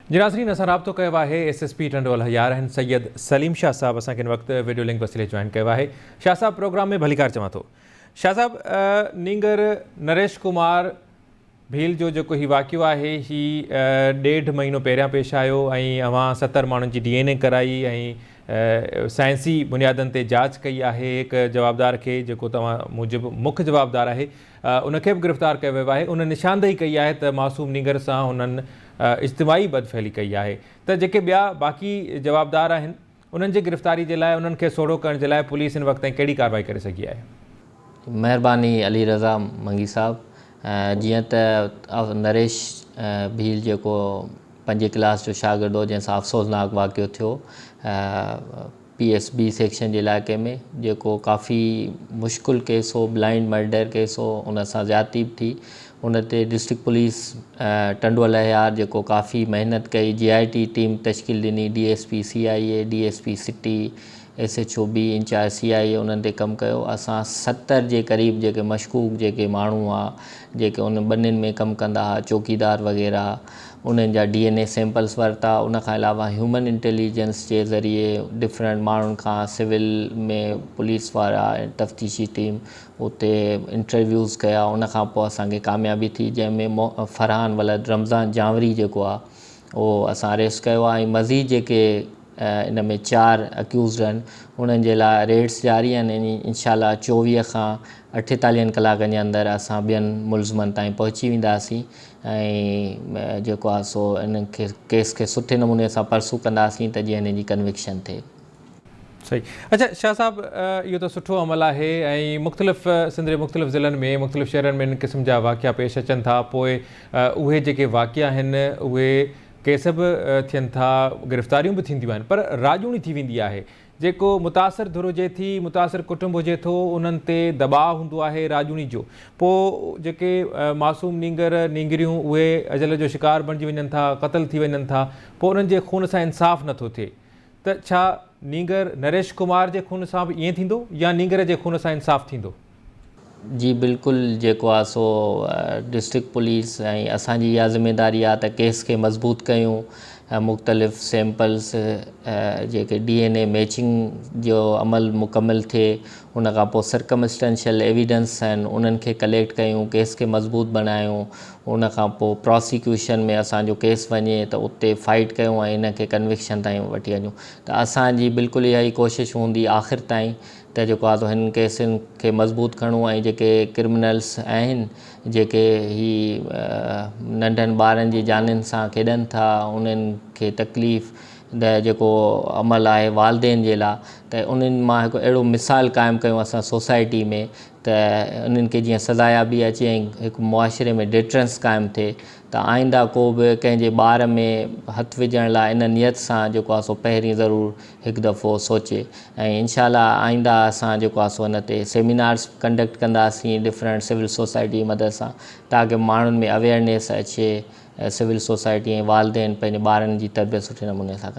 जी नाज़रीन, असां राब्तो कयो आहे SSP टंडोल हयार आहिनि सैयद सलीम शाह साहब असांखे हिन वक़्तु वीडियो लिंक वसीले जॉइन कयो आहे। शाह साहब प्रोग्राम में भलीकार चवां थो। शाह साहब, नींगर नरेश कुमार भील जो जेको ही वाक़ियो आहे ही 1.5 महीनो पहिरियां पेश आयो ऐं अवां 70 माण्हुनि जी DNA कराई ऐं साइंसी बुनियादनि ते जांच कई आहे। हिकु जवाबदार खे जेको तव्हां मूजिबि मुख्य जवाबदार आहे उनखे बि गिरफ़्तार कयो वियो आहे। उन निशानदेही कई आहे त मासूम नींगर सां हुननि इज्तिमाही बदफ़ैली कई आहे। त जेके ॿिया बाक़ी जवाबदार आहिनि उन्हनि जी गिरफ़्तारी जे लाइ उन्हनि खे सोढ़ो करण जे लाइ पुलिस हिन वक़्त ताईं कहिड़ी कार्रवाई करे सघी आहे? महिरबानी अली रज़ा मंगी साहब। जीअं त नरेश भील जेको 5 क्लास जो शागिर्द हो जंहिंसां अफ़सोसनाक वाक़ियो थियो PSB सेक्शन जे इलाइक़े में, जेको काफ़ी मुश्किल केस हो, ब्लाइंड मर्डर केस हो, उन सां ज़्यादती बि थी। उन ते डिस्ट्रिक्ट पुलिस टंडोल हयार जेको काफ़ी महिनत कई, GIT टीम तश्कील ॾिनी, DSP CIA, DSP city, SHO B incharge CIA उन्हनि ते कमु कयो। असां 70 जे क़रीब जेके मशकूक जेके माण्हू हुआ जेके उन ॿनियुनि में कमु कंदा हुआ, चौकीदार वग़ैरह, उन्हनि जा DNA सैंपल्स वरिता। उन खां अलावा ह्यूमन इंटेलिजेंस जे ज़रिए डिफरेंट माण्हुनि खां, सिविल में पुलिस वारा ऐं तफ़्तीशी टीम उते इंटरव्यूज़ कया। उन खां पोइ असांखे कामयाबी थी, जंहिंमें फरहान वलद रमज़ान जावरी जेको आहे उहो असां अरेस्ट कयो आहे। ऐं मज़ीद जेके इन में 4 अक्यूज़ड आहिनि उन्हनि जे लाइ रेड्स जारी आहिनि। इंशाल्लाह 24 खां 48 कलाकनि जे अंदरि असां ॿियनि मुल्ज़िमनि ताईं पहुची वेंदासीं ऐं जेको आहे सो इन खे केस खे सुठे नमूने सां परसू कंदासीं त जीअं हिन जी कन्विक्शन थिए। सही। अच्छा शाह साहब, इहो त सुठो अमल आहे ऐं मुख़्तलिफ़ सिंध जे मुख़्तलिफ़ ज़िलनि में, मुख़्तलिफ़ शहरनि में इन क़िस्म जा वाक़िया पेश अचनि था। पोइ उहे जेके वाक़िया आहिनि उहे केस बि थियनि था, गिरफ़्तारियूं बि थींदियूं आहिनि, पर राजूणी थी वेंदी आहे। जेको मुतासिर धुर हुजे थी, मुतासिर कुटुंब हुजे थो, उन्हनि ते दबाव हूंदो आहे राजूणी जो। पोइ जेके मासूम नींगरियूं उहे अजल जो शिकार बणिजी वञनि था, क़त्ल थी वञनि था, पोइ उन्हनि जे खून सां इंसाफ़ नथो थिए। त छा नींगर नरेश कुमार जे खून सां बि ईअं थींदो या नींगर जे खून सां इंसाफ़ थींदो? जी बिल्कुलु, जेको आहे सो डिस्ट्रिक्ट पुलिस ऐं असांजी इहा ज़िम्मेदारी आहे त केस खे मज़बूत कयूं। मुख़्तलिफ़ सैंपल्स जेके DNA मैचिंग जो अमल मुकमल थिए, उन खां पोइ सर्कमस्टेंशियल एविडेंस आहिनि उन्हनि खे कलेक्ट कयूं, केस खे मज़बूत बनायूं। उन खां पोइ प्रोसिक्यूशन में असांजो केस वञे त उते फाइट कयूं ऐं इन खे कन्विक्शन ताईं वठी वञूं। त असांजी बिल्कुलु इहा ई कोशिशि हूंदी आख़िर ताईं त जेको आहे हिन केसनि खे मज़बूत खणूं ऐं जेके क्रिमिनल्स आहिनि जेके ही नंढनि ॿारनि जी जानियुनि सां खेॾनि था, उन्हनि खे तकलीफ़ जेको अमल आहे वालदेन जे लाइ, त उन्हनि मां हिकु अहिड़ो मिसाल क़ाइमु कयूं असां सोसाइटी में त उन्हनि खे जीअं सज़ायाबी अचे ऐं हिकु मुआशिरे में डिटरेंस क़ाइमु थिए। त आईंदा को बि कंहिंजे ॿार में हथु विझण लाइ इन नियत सां जेको आहे सो पहिरीं ज़रूरु हिकु दफ़ो सोचे। ऐं इंशाल्लाह आईंदा असां जेको आहे सो हिन ते सेमिनार्स कंडक्ट कंदासीं डिफरेंट सिविल सोसाइटी जी मदद सां, ताकी माण्हुनि में अवेयरनेस अचे, सिविल सोसाइटी ऐं वालदेन पंहिंजे ॿारनि जी तरबियत सुठे नमूने सां कनि।